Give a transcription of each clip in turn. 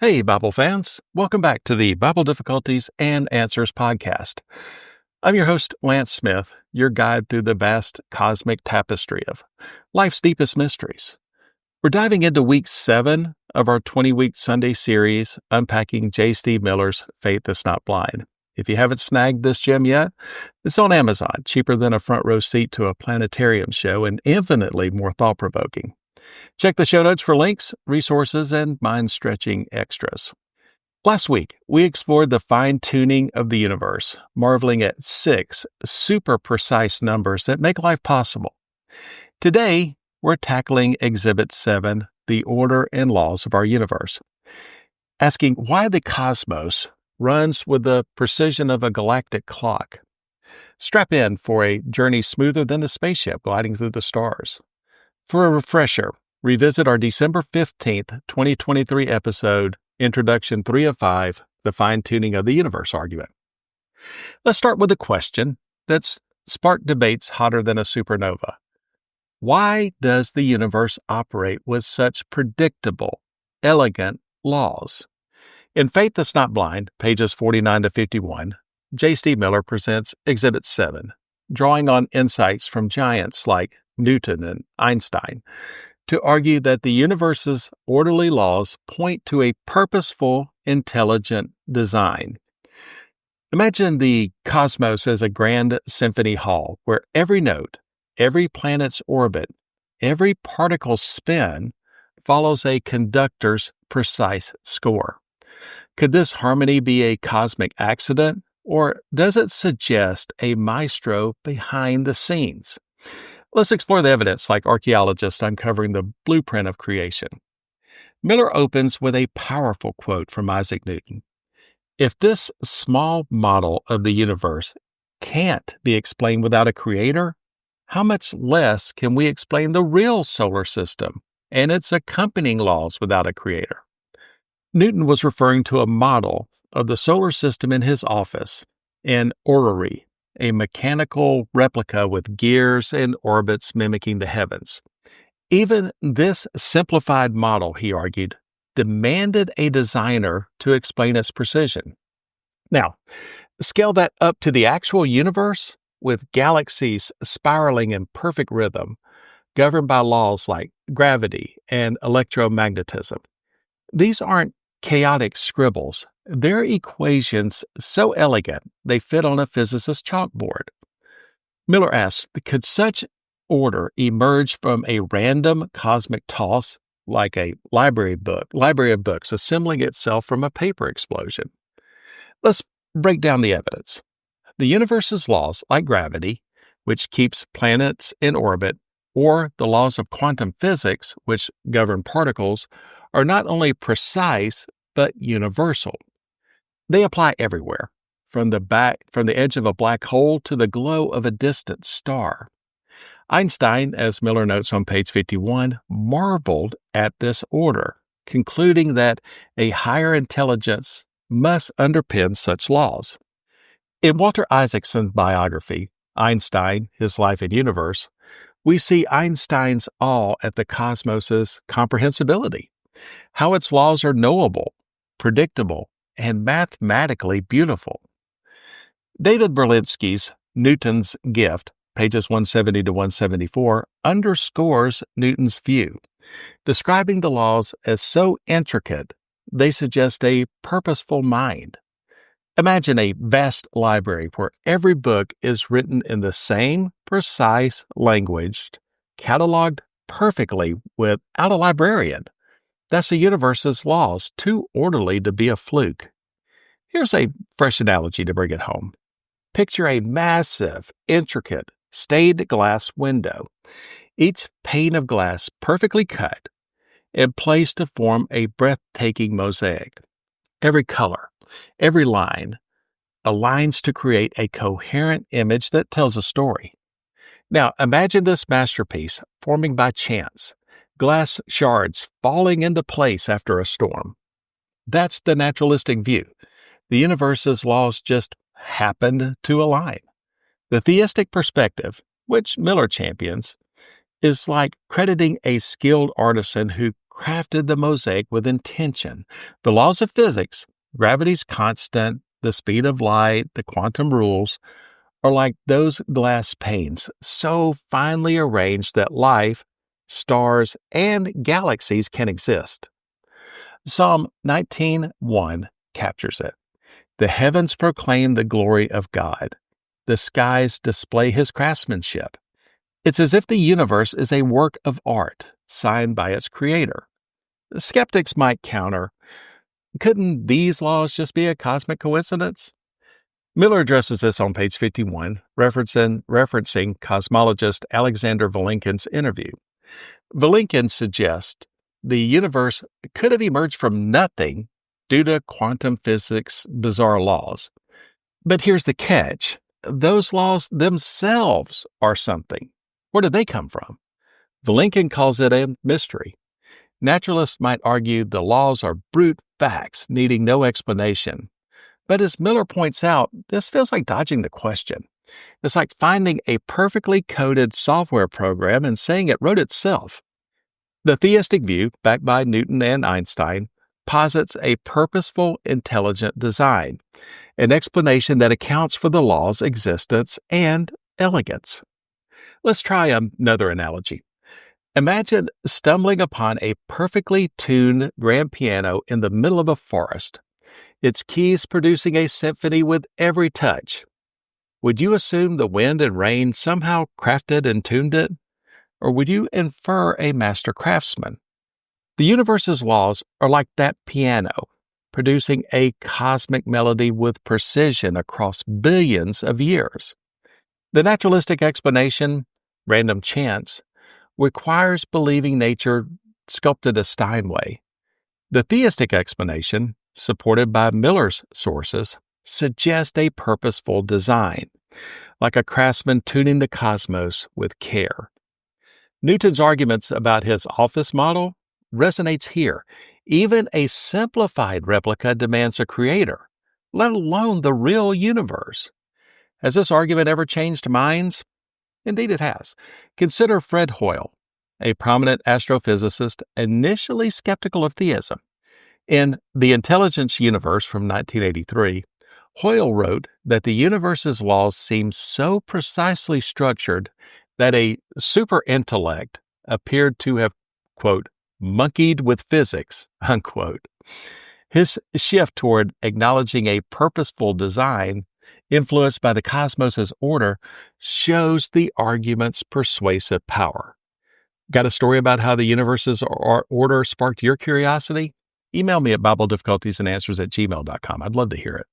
Hey, Bible fans. Welcome back to the Bible Difficulties and Answers podcast. I'm your host, Lance Smith, your guide through the vast cosmic tapestry of life's deepest mysteries. We're diving into week 7 of our 20-week Sunday series, unpacking J. Steve Miller's Faith That's Not Blind. If you haven't snagged this gem yet, it's on Amazon, cheaper than a front row seat to a planetarium show and infinitely more thought-provoking. Check the show notes for links, resources, and mind-stretching extras. Last week, we explored the fine-tuning of the universe, marveling at 6 super precise numbers that make life possible. Today, we're tackling Exhibit 7, the order and laws of our universe, asking why the cosmos runs with the precision of a galactic clock. Strap in for a journey smoother than a spaceship gliding through the stars. For a refresher, revisit our December 15th, 2023 episode, Introduction 3 of 5, The Fine-Tuning of the Universe Argument. Let's start with a question that's sparked debates hotter than a supernova. Why does the universe operate with such predictable, elegant laws? In Faith That's Not Blind, pages 49 to 51, J. Steve Miller presents Exhibit 7, drawing on insights from giants like Newton and Einstein, to argue that the universe's orderly laws point to a purposeful, intelligent design. Imagine the cosmos as a grand symphony hall where every note, every planet's orbit, every particle's spin follows a conductor's precise score. Could this harmony be a cosmic accident, or does it suggest a maestro behind the scenes? Let's explore the evidence like archaeologists uncovering the blueprint of creation. Miller opens with a powerful quote from Isaac Newton. If this small model of the universe can't be explained without a creator, how much less can we explain the real solar system and its accompanying laws without a creator? Newton was referring to a model of the solar system in his office, an orrery, a mechanical replica with gears and orbits mimicking the heavens. Even this simplified model, he argued, demanded a designer to explain its precision. Now, scale that up to the actual universe, with galaxies spiraling in perfect rhythm, governed by laws like gravity and electromagnetism. These aren't chaotic scribbles. They're equations so elegant they fit on a physicist's chalkboard. Miller asks, could such order emerge from a random cosmic toss, like a library of books assembling itself from a paper explosion? Let's break down the evidence. The universe's laws, like gravity, which keeps planets in orbit, or the laws of quantum physics, which govern particles, are not only precise, but universal. They apply everywhere, from the edge of a black hole to the glow of a distant star. Einstein, as Miller notes on page 51, marveled at this order, concluding that a higher intelligence must underpin such laws. In Walter Isaacson's biography, Einstein, His Life and Universe, we see Einstein's awe at the cosmos's comprehensibility, how its laws are knowable, predictable, and mathematically beautiful. David Berlinski's Newton's Gift, pages 170 to 174, underscores Newton's view, describing the laws as so intricate they suggest a purposeful mind. Imagine a vast library where every book is written in the same precise language, cataloged perfectly without a librarian. That's the universe's laws, too orderly to be a fluke. Here's a fresh analogy to bring it home. Picture a massive, intricate, stained glass window, each pane of glass perfectly cut and placed to form a breathtaking mosaic. Every color, every line aligns to create a coherent image that tells a story. Now, imagine this masterpiece forming by chance, glass shards falling into place after a storm. That's the naturalistic view. The universe's laws just happened to align. The theistic perspective, which Miller champions, is like crediting a skilled artisan who crafted the mosaic with intention. The laws of physics, gravity's constant, the speed of light, the quantum rules, are like those glass panes, so finely arranged that life, stars, and galaxies can exist. Psalm 19:1 captures it. The heavens proclaim the glory of God. The skies display his craftsmanship. It's as if the universe is a work of art signed by its creator. Skeptics might counter, couldn't these laws just be a cosmic coincidence? Miller addresses this on page 51, referencing cosmologist Alexander Vilenkin's interview. Vilenkin suggests the universe could have emerged from nothing due to quantum physics' bizarre laws. But here's the catch. Those laws themselves are something. Where did they come from? Vilenkin calls it a mystery. Naturalists might argue the laws are brute facts needing no explanation. But as Miller points out, this feels like dodging the question. It's like finding a perfectly coded software program and saying it wrote itself. The theistic view, backed by Newton and Einstein, posits a purposeful, intelligent design, an explanation that accounts for the law's existence and elegance. Let's try another analogy. Imagine stumbling upon a perfectly tuned grand piano in the middle of a forest, its keys producing a symphony with every touch. Would you assume the wind and rain somehow crafted and tuned it? Or would you infer a master craftsman? The universe's laws are like that piano, producing a cosmic melody with precision across billions of years. The naturalistic explanation, random chance, requires believing nature sculpted a Steinway. The theistic explanation, supported by Miller's sources, suggests a purposeful design, like a craftsman tuning the cosmos with care. Newton's arguments about his office model resonates here. Even a simplified replica demands a creator, let alone the real universe. Has this argument ever changed minds? Indeed it has. Consider Fred Hoyle, a prominent astrophysicist initially skeptical of theism. In The Intelligence Universe from 1983, Hoyle wrote that the universe's laws seem so precisely structured that a super-intellect appeared to have, quote, monkeyed with physics, unquote. His shift toward acknowledging a purposeful design influenced by the cosmos's order shows the argument's persuasive power. Got a story about how the universe's order sparked your curiosity? Email me at BibleDifficultiesAndAnswers@gmail.com. I'd love to hear it.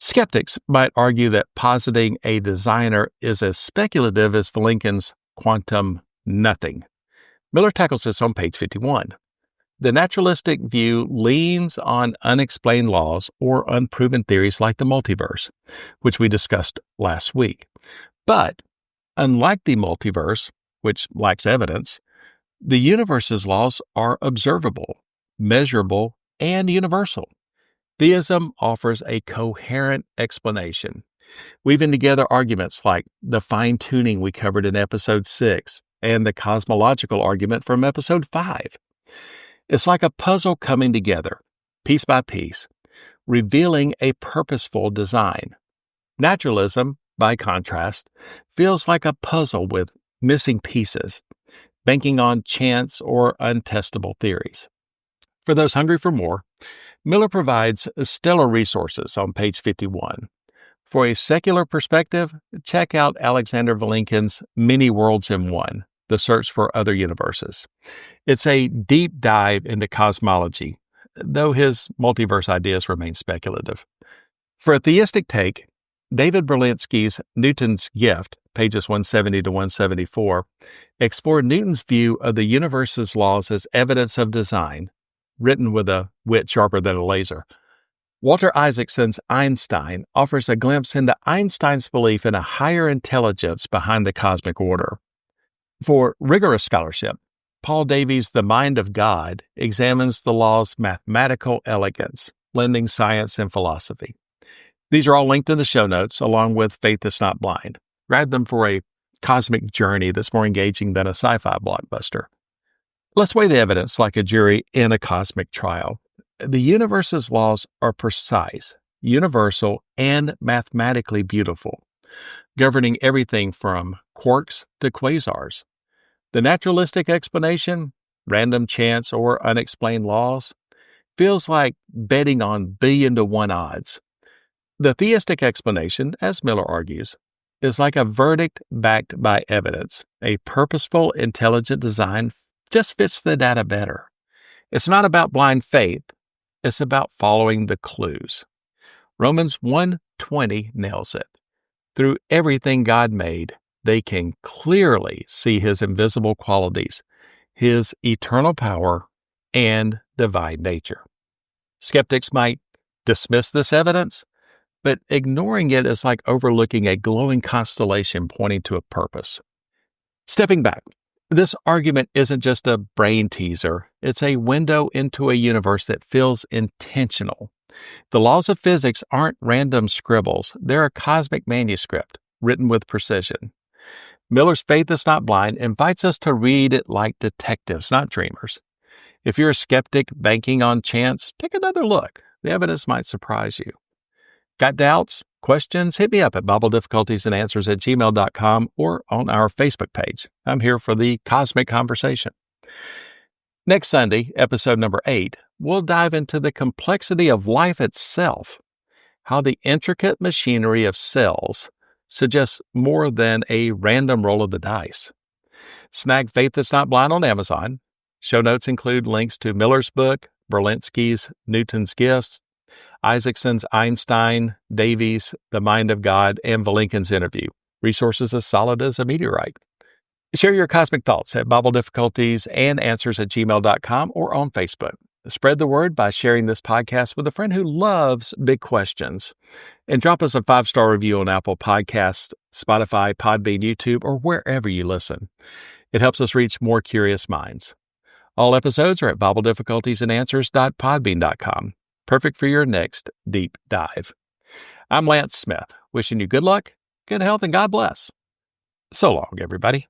Skeptics might argue that positing a designer is as speculative as Vilenkin's quantum nothing. Miller tackles this on page 51. The naturalistic view leans on unexplained laws or unproven theories like the multiverse, which we discussed last week. But, unlike the multiverse, which lacks evidence, the universe's laws are observable, measurable, and universal. Theism offers a coherent explanation, weaving together arguments like the fine-tuning we covered in Episode 6 and the cosmological argument from Episode 5. It's like a puzzle coming together, piece by piece, revealing a purposeful design. Naturalism, by contrast, feels like a puzzle with missing pieces, banking on chance or untestable theories. For those hungry for more, Miller provides stellar resources on page 51. For a secular perspective, check out Alexander Vilenkin's Many Worlds in One, The Search for Other Universes. It's a deep dive into cosmology, though his multiverse ideas remain speculative. For a theistic take, David Berlinski's Newton's Gift, pages 170 to 174, explore Newton's view of the universe's laws as evidence of design, written with a wit sharper than a laser. Walter Isaacson's Einstein offers a glimpse into Einstein's belief in a higher intelligence behind the cosmic order. For rigorous scholarship, Paul Davies' The Mind of God examines the law's mathematical elegance, blending science and philosophy. These are all linked in the show notes, along with Faith is Not Blind. Grab them for a cosmic journey that's more engaging than a sci-fi blockbuster. Let's weigh the evidence like a jury in a cosmic trial. The universe's laws are precise, universal, and mathematically beautiful, governing everything from quarks to quasars. The naturalistic explanation, random chance or unexplained laws, feels like betting on billion to one odds. The theistic explanation, as Miller argues, is like a verdict backed by evidence. A purposeful, intelligent design just fits the data better. It's not about blind faith, it's about following the clues. Romans 1:20 nails it. Through everything God made, they can clearly see His invisible qualities, His eternal power, and divine nature. Skeptics might dismiss this evidence, but ignoring it is like overlooking a glowing constellation pointing to a purpose. Stepping back, this argument isn't just a brain teaser, it's a window into a universe that feels intentional. The laws of physics aren't random scribbles, they're a cosmic manuscript written with precision. Miller's Faith is Not Blind invites us to read it like detectives, not dreamers. If you're a skeptic banking on chance, take another look. The evidence might surprise you. Got doubts? Questions? Hit me up at BibleDifficultiesAndAnswers@gmail.com or on our Facebook page. I'm here for the cosmic conversation. Next Sunday, episode number 8, we'll dive into the complexity of life itself, how the intricate machinery of cells suggests more than a random roll of the dice. Snag Faith That's Not Blind on Amazon. Show notes include links to Miller's book, Berlinski's Newton's Gifts, Isaacson's Einstein, Davies' The Mind of God, and Valinkin's interview. Resources as solid as a meteorite. Share your cosmic thoughts at BibleDifficultiesAndAnswers@gmail.com or on Facebook. Spread the word by sharing this podcast with a friend who loves big questions. And drop us a 5-star review on Apple Podcasts, Spotify, Podbean, YouTube, or wherever you listen. It helps us reach more curious minds. All episodes are at BibleDifficultiesAndAnswers.podbean.com. Perfect for your next deep dive. I'm Lance Smith, wishing you good luck, good health, and God bless. So long, everybody.